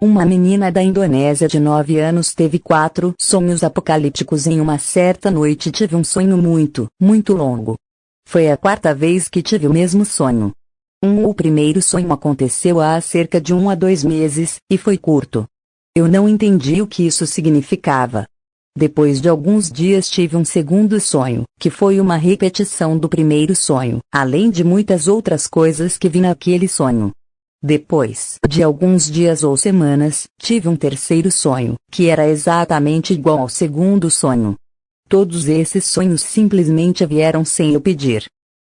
Uma menina da Indonésia de 9 anos teve 4 sonhos apocalípticos em uma certa noite. Tive um sonho muito, muito longo. Foi a 4ª vez que tive o mesmo sonho. O primeiro sonho aconteceu há cerca de 1 a 2 meses, e foi curto. Eu não entendi o que isso significava. Depois de alguns dias tive um segundo sonho, que foi uma repetição do primeiro sonho, além de muitas outras coisas que vi naquele sonho. Depois de alguns dias ou semanas, tive um terceiro sonho, que era exatamente igual ao segundo sonho. Todos esses sonhos simplesmente vieram sem eu pedir.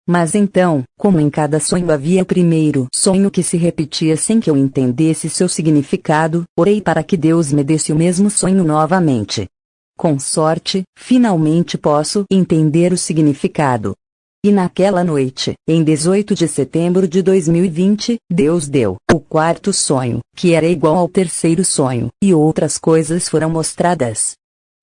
Mas então, como em cada sonho havia o primeiro sonho que se repetia sem que eu entendesse seu significado, orei para que Deus me desse o mesmo sonho novamente. Com sorte, finalmente posso entender o significado. E naquela noite, em 18 de setembro de 2020, Deus deu o 4º sonho, que era igual ao terceiro sonho, e outras coisas foram mostradas.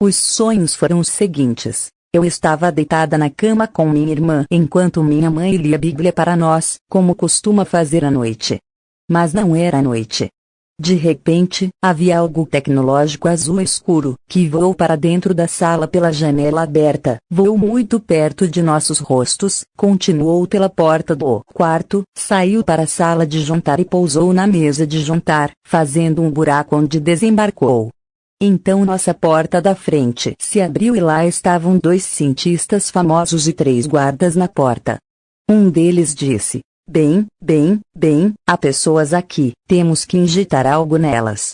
Os sonhos foram os seguintes. Eu estava deitada na cama com minha irmã enquanto minha mãe lia a Bíblia para nós, como costuma fazer à noite. Mas não era à noite. De repente, havia algo tecnológico azul escuro, que voou para dentro da sala pela janela aberta, voou muito perto de nossos rostos, continuou pela porta do quarto, saiu para a sala de jantar e pousou na mesa de jantar, fazendo um buraco onde desembarcou. Então nossa porta da frente se abriu e lá estavam 2 cientistas famosos e 3 guardas na porta. Um deles disse: Bem, há pessoas aqui, temos que injetar algo nelas.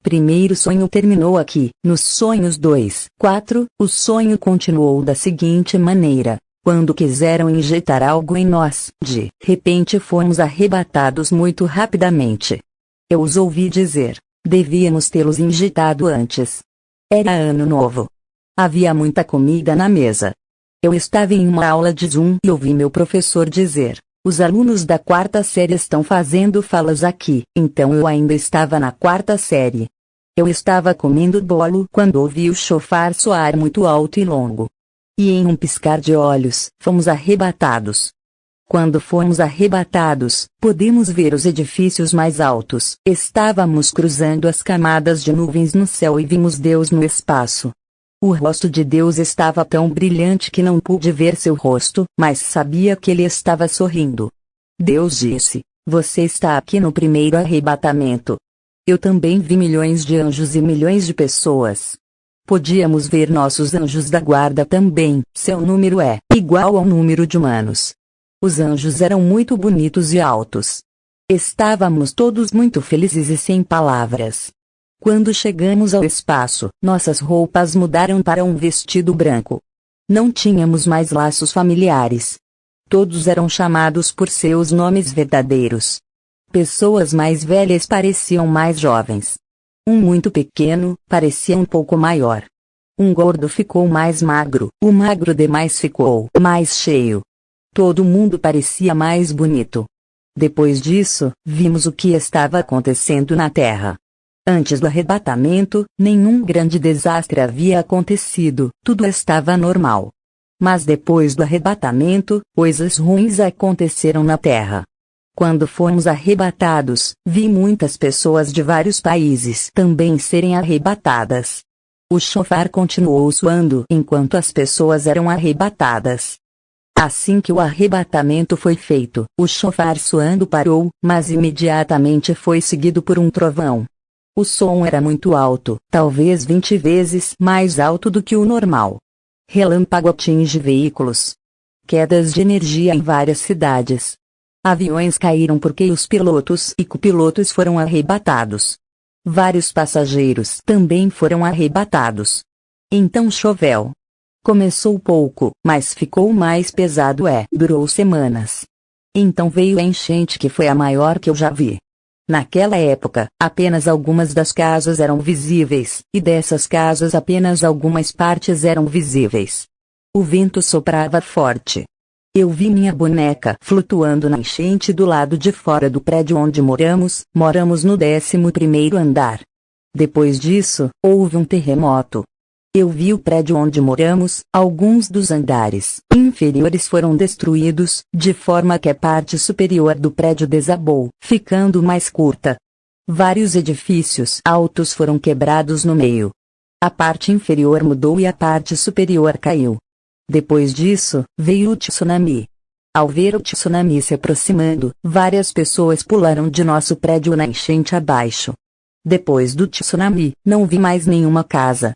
Primeiro sonho terminou aqui. Nos sonhos 2, 4, o sonho continuou da seguinte maneira: quando quiseram injetar algo em nós, de repente fomos arrebatados muito rapidamente. Eu os ouvi dizer: devíamos tê-los injetado antes. Era ano novo. Havia muita comida na mesa. Eu estava em uma aula de Zoom e ouvi meu professor dizer: os alunos da 4ª série estão fazendo falas aqui. Então eu ainda estava na 4ª série. Eu estava comendo bolo quando ouvi o chofar soar muito alto e longo. E em um piscar de olhos, fomos arrebatados. Quando fomos arrebatados, podemos ver os edifícios mais altos. Estávamos cruzando as camadas de nuvens no céu e vimos Deus no espaço. O rosto de Deus estava tão brilhante que não pude ver seu rosto, mas sabia que ele estava sorrindo. Deus disse: você está aqui no primeiro arrebatamento. Eu também vi milhões de anjos e milhões de pessoas. Podíamos ver nossos anjos da guarda também. Seu número é igual ao número de humanos. Os anjos eram muito bonitos e altos. Estávamos todos muito felizes e sem palavras. Quando chegamos ao espaço, nossas roupas mudaram para um vestido branco. Não tínhamos mais laços familiares. Todos eram chamados por seus nomes verdadeiros. Pessoas mais velhas pareciam mais jovens. Um muito pequeno parecia um pouco maior. Um gordo ficou mais magro, o magro demais ficou mais cheio. Todo mundo parecia mais bonito. Depois disso, vimos o que estava acontecendo na Terra. Antes do arrebatamento, nenhum grande desastre havia acontecido, tudo estava normal. Mas depois do arrebatamento, coisas ruins aconteceram na Terra. Quando fomos arrebatados, vi muitas pessoas de vários países também serem arrebatadas. O chofar continuou soando enquanto as pessoas eram arrebatadas. Assim que o arrebatamento foi feito, o chofar soando parou, mas imediatamente foi seguido por um trovão. O som era muito alto, talvez 20 vezes mais alto do que o normal. Relâmpago atinge veículos. Quedas de energia em várias cidades. Aviões caíram porque os pilotos e copilotos foram arrebatados. Vários passageiros também foram arrebatados. Então choveu. Começou pouco, mas ficou mais pesado durou semanas. Então veio a enchente que foi a maior que eu já vi. Naquela época, apenas algumas das casas eram visíveis, e dessas casas apenas algumas partes eram visíveis. O vento soprava forte. Eu vi minha boneca flutuando na enchente do lado de fora do prédio onde moramos no 11º andar. Depois disso, houve um terremoto. Eu vi o prédio onde moramos, alguns dos andares inferiores foram destruídos, de forma que a parte superior do prédio desabou, ficando mais curta. Vários edifícios altos foram quebrados no meio. A parte inferior mudou e a parte superior caiu. Depois disso, veio o tsunami. Ao ver o tsunami se aproximando, várias pessoas pularam de nosso prédio na enchente abaixo. Depois do tsunami, não vi mais nenhuma casa.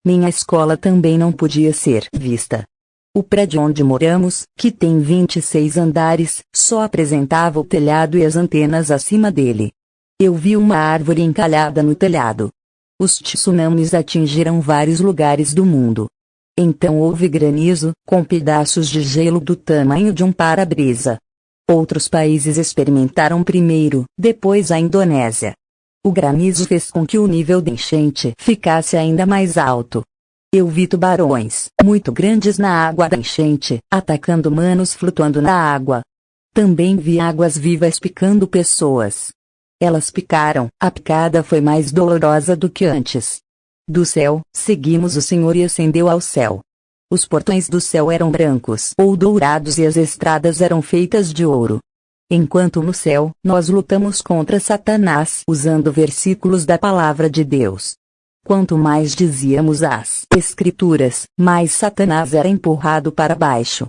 Minha escola também não podia ser vista. O prédio onde moramos, que tem 26 andares, só apresentava o telhado e as antenas acima dele. Eu vi uma árvore encalhada no telhado. Os tsunamis atingiram vários lugares do mundo. Então houve granizo, com pedaços de gelo do tamanho de um para-brisa. Outros países experimentaram primeiro, depois a Indonésia. O granizo fez com que o nível de enchente ficasse ainda mais alto. Eu vi tubarões, muito grandes na água da enchente, atacando humanos flutuando na água. Também vi águas vivas picando pessoas. Elas picaram, a picada foi mais dolorosa do que antes. Do céu, seguimos o Senhor e ascendeu ao céu. Os portões do céu eram brancos ou dourados e as estradas eram feitas de ouro. Enquanto no céu, nós lutamos contra Satanás usando versículos da palavra de Deus. Quanto mais dizíamos as Escrituras, mais Satanás era empurrado para baixo.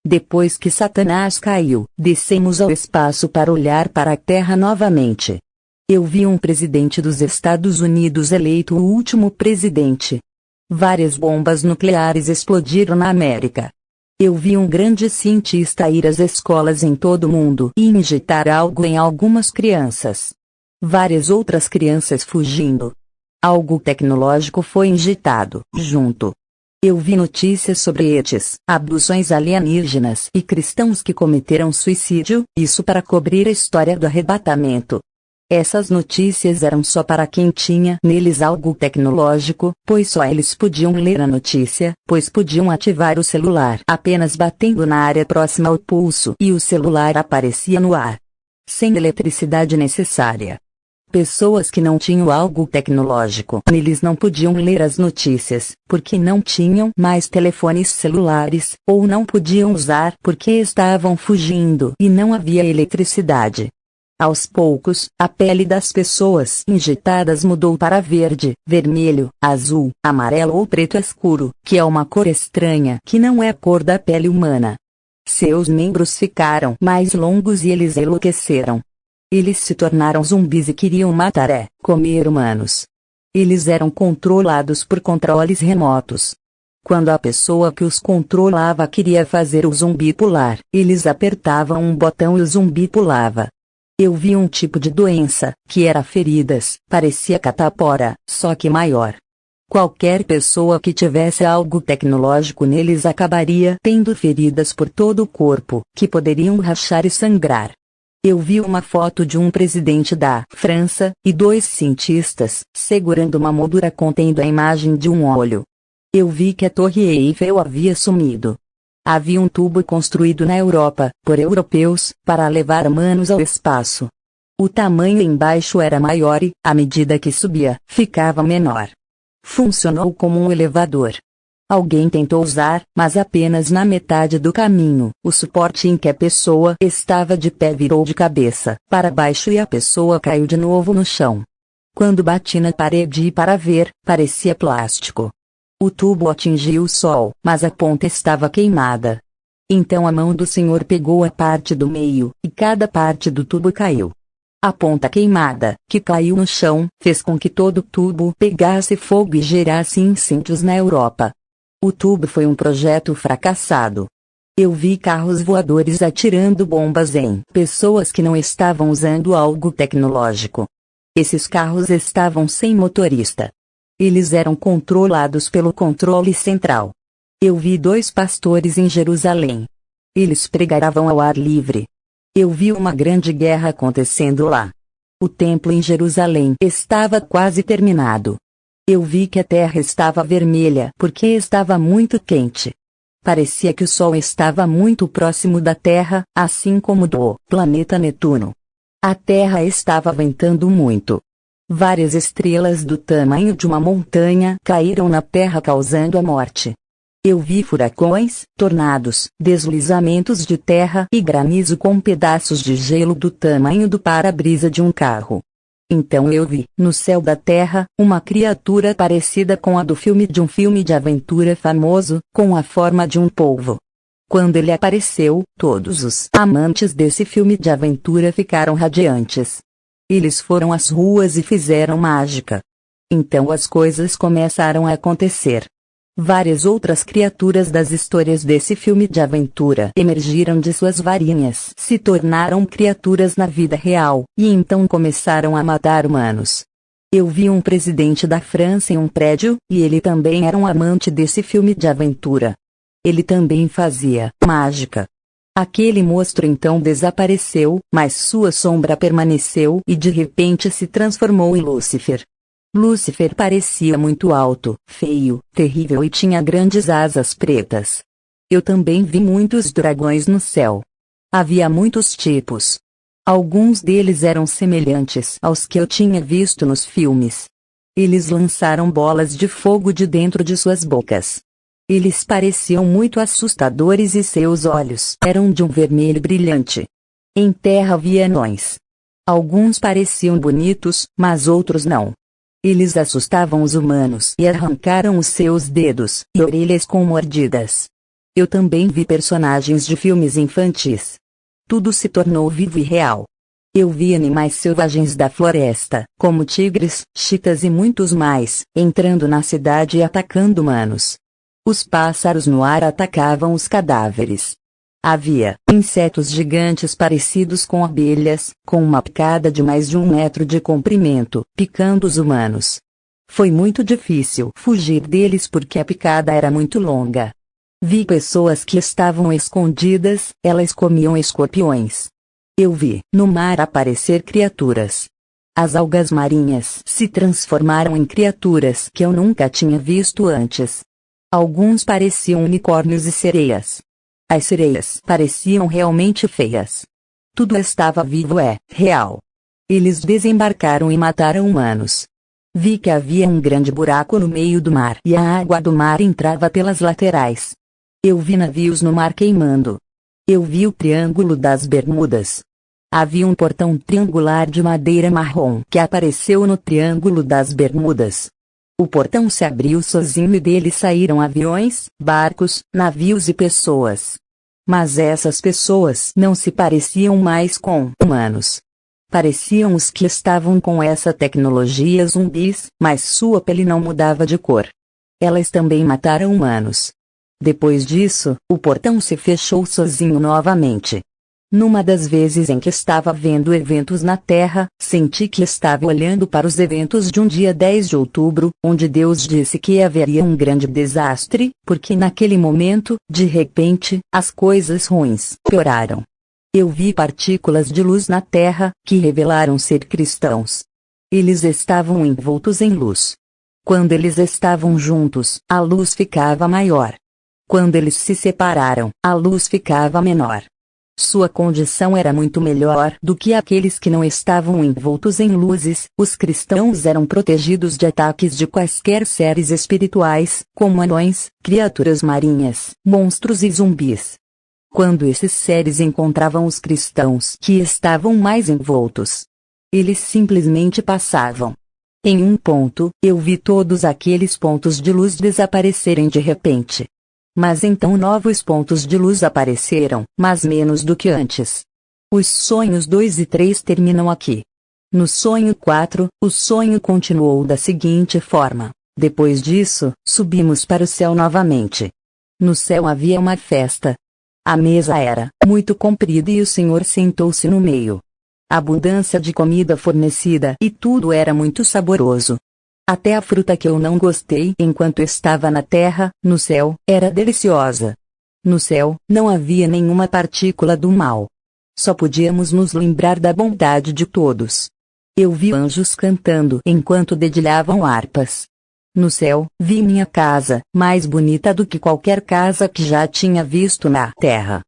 Depois que Satanás caiu, descemos ao espaço para olhar para a Terra novamente. Eu vi um presidente dos Estados Unidos eleito o último presidente. Várias bombas nucleares explodiram na América. Eu vi um grande cientista ir às escolas em todo o mundo e injetar algo em algumas crianças. Várias outras crianças fugindo. Algo tecnológico foi injetado, junto. Eu vi notícias sobre ETs, abduções alienígenas e cristãos que cometeram suicídio, isso para cobrir a história do arrebatamento. Essas notícias eram só para quem tinha neles algo tecnológico, pois só eles podiam ler a notícia, pois podiam ativar o celular apenas batendo na área próxima ao pulso e o celular aparecia no ar. Sem eletricidade necessária. Pessoas que não tinham algo tecnológico neles não podiam ler as notícias, porque não tinham mais telefones celulares, ou não podiam usar porque estavam fugindo e não havia eletricidade. Aos poucos, a pele das pessoas injetadas mudou para verde, vermelho, azul, amarelo ou preto escuro, que é uma cor estranha que não é a cor da pele humana. Seus membros ficaram mais longos e eles enlouqueceram. Eles se tornaram zumbis e queriam matar comer humanos. Eles eram controlados por controles remotos. Quando a pessoa que os controlava queria fazer o zumbi pular, eles apertavam um botão e o zumbi pulava. Eu vi um tipo de doença, que era feridas, parecia catapora, só que maior. Qualquer pessoa que tivesse algo tecnológico neles acabaria tendo feridas por todo o corpo, que poderiam rachar e sangrar. Eu vi uma foto de um presidente da França, e 2 cientistas, segurando uma moldura contendo a imagem de um olho. Eu vi que a Torre Eiffel havia sumido. Havia um tubo construído na Europa, por europeus, para levar humanos ao espaço. O tamanho embaixo era maior e, à medida que subia, ficava menor. Funcionou como um elevador. Alguém tentou usar, mas apenas na metade do caminho, o suporte em que a pessoa estava de pé virou de cabeça para baixo e a pessoa caiu de novo no chão. Quando bati na parede para ver, parecia plástico. O tubo atingiu o sol, mas a ponta estava queimada. Então a mão do Senhor pegou a parte do meio, e cada parte do tubo caiu. A ponta queimada, que caiu no chão, fez com que todo o tubo pegasse fogo e gerasse incêndios na Europa. O tubo foi um projeto fracassado. Eu vi carros voadores atirando bombas em pessoas que não estavam usando algo tecnológico. Esses carros estavam sem motorista. Eles eram controlados pelo controle central. Eu vi 2 pastores em Jerusalém. Eles pregavam ao ar livre. Eu vi uma grande guerra acontecendo lá. O templo em Jerusalém estava quase terminado. Eu vi que a terra estava vermelha porque estava muito quente. Parecia que o Sol estava muito próximo da Terra, assim como do planeta Netuno. A Terra estava ventando muito. Várias estrelas do tamanho de uma montanha caíram na terra causando a morte. Eu vi furacões, tornados, deslizamentos de terra e granizo com pedaços de gelo do tamanho do para-brisa de um carro. Então eu vi, no céu da terra, uma criatura parecida com a do filme de aventura famoso, com a forma de um polvo. Quando ele apareceu, todos os amantes desse filme de aventura ficaram radiantes. Eles foram às ruas e fizeram mágica. Então as coisas começaram a acontecer. Várias outras criaturas das histórias desse filme de aventura emergiram de suas varinhas, se tornaram criaturas na vida real, e então começaram a matar humanos. Eu vi um presidente da França em um prédio, e ele também era um amante desse filme de aventura. Ele também fazia mágica. Aquele monstro então desapareceu, mas sua sombra permaneceu e de repente se transformou em Lúcifer. Lúcifer parecia muito alto, feio, terrível e tinha grandes asas pretas. Eu também vi muitos dragões no céu. Havia muitos tipos. Alguns deles eram semelhantes aos que eu tinha visto nos filmes. Eles lançaram bolas de fogo de dentro de suas bocas. Eles pareciam muito assustadores e seus olhos eram de um vermelho brilhante. Em terra havia anões. Alguns pareciam bonitos, mas outros não. Eles assustavam os humanos e arrancaram os seus dedos e orelhas com mordidas. Eu também vi personagens de filmes infantis. Tudo se tornou vivo e real. Eu vi animais selvagens da floresta, como tigres, chitas e muitos mais, entrando na cidade e atacando humanos. Os pássaros no ar atacavam os cadáveres. Havia insetos gigantes parecidos com abelhas, com uma picada de mais de 1 metro de comprimento, picando os humanos. Foi muito difícil fugir deles porque a picada era muito longa. Vi pessoas que estavam escondidas, elas comiam escorpiões. Eu vi no mar aparecer criaturas. As algas marinhas se transformaram em criaturas que eu nunca tinha visto antes. Alguns pareciam unicórnios e sereias. As sereias pareciam realmente feias. Tudo estava vivo, real. Eles desembarcaram e mataram humanos. Vi que havia um grande buraco no meio do mar e a água do mar entrava pelas laterais. Eu vi navios no mar queimando. Eu vi o Triângulo das Bermudas. Havia um portão triangular de madeira marrom que apareceu no Triângulo das Bermudas. O portão se abriu sozinho e dele saíram aviões, barcos, navios e pessoas. Mas essas pessoas não se pareciam mais com humanos. Pareciam os que estavam com essa tecnologia zumbis, mas sua pele não mudava de cor. Elas também mataram humanos. Depois disso, o portão se fechou sozinho novamente. Numa das vezes em que estava vendo eventos na Terra, senti que estava olhando para os eventos de um dia 10 de outubro, onde Deus disse que haveria um grande desastre, porque naquele momento, de repente, as coisas ruins pioraram. Eu vi partículas de luz na Terra, que revelaram ser cristãos. Eles estavam envoltos em luz. Quando eles estavam juntos, a luz ficava maior. Quando eles se separaram, a luz ficava menor. Sua condição era muito melhor do que aqueles que não estavam envoltos em luzes. Os cristãos eram protegidos de ataques de quaisquer seres espirituais, como anões, criaturas marinhas, monstros e zumbis. Quando esses seres encontravam os cristãos que estavam mais envoltos, eles simplesmente passavam. Em um ponto, eu vi todos aqueles pontos de luz desaparecerem de repente. Mas então novos pontos de luz apareceram, mas menos do que antes. Os sonhos 2 e 3 terminam aqui. No sonho 4, o sonho continuou da seguinte forma: depois disso, subimos para o céu novamente. No céu havia uma festa. A mesa era muito comprida e o Senhor sentou-se no meio. Abundância de comida fornecida e tudo era muito saboroso. Até a fruta que eu não gostei enquanto estava na terra, no céu, era deliciosa. No céu, não havia nenhuma partícula do mal. Só podíamos nos lembrar da bondade de todos. Eu vi anjos cantando enquanto dedilhavam harpas. No céu, vi minha casa, mais bonita do que qualquer casa que já tinha visto na terra.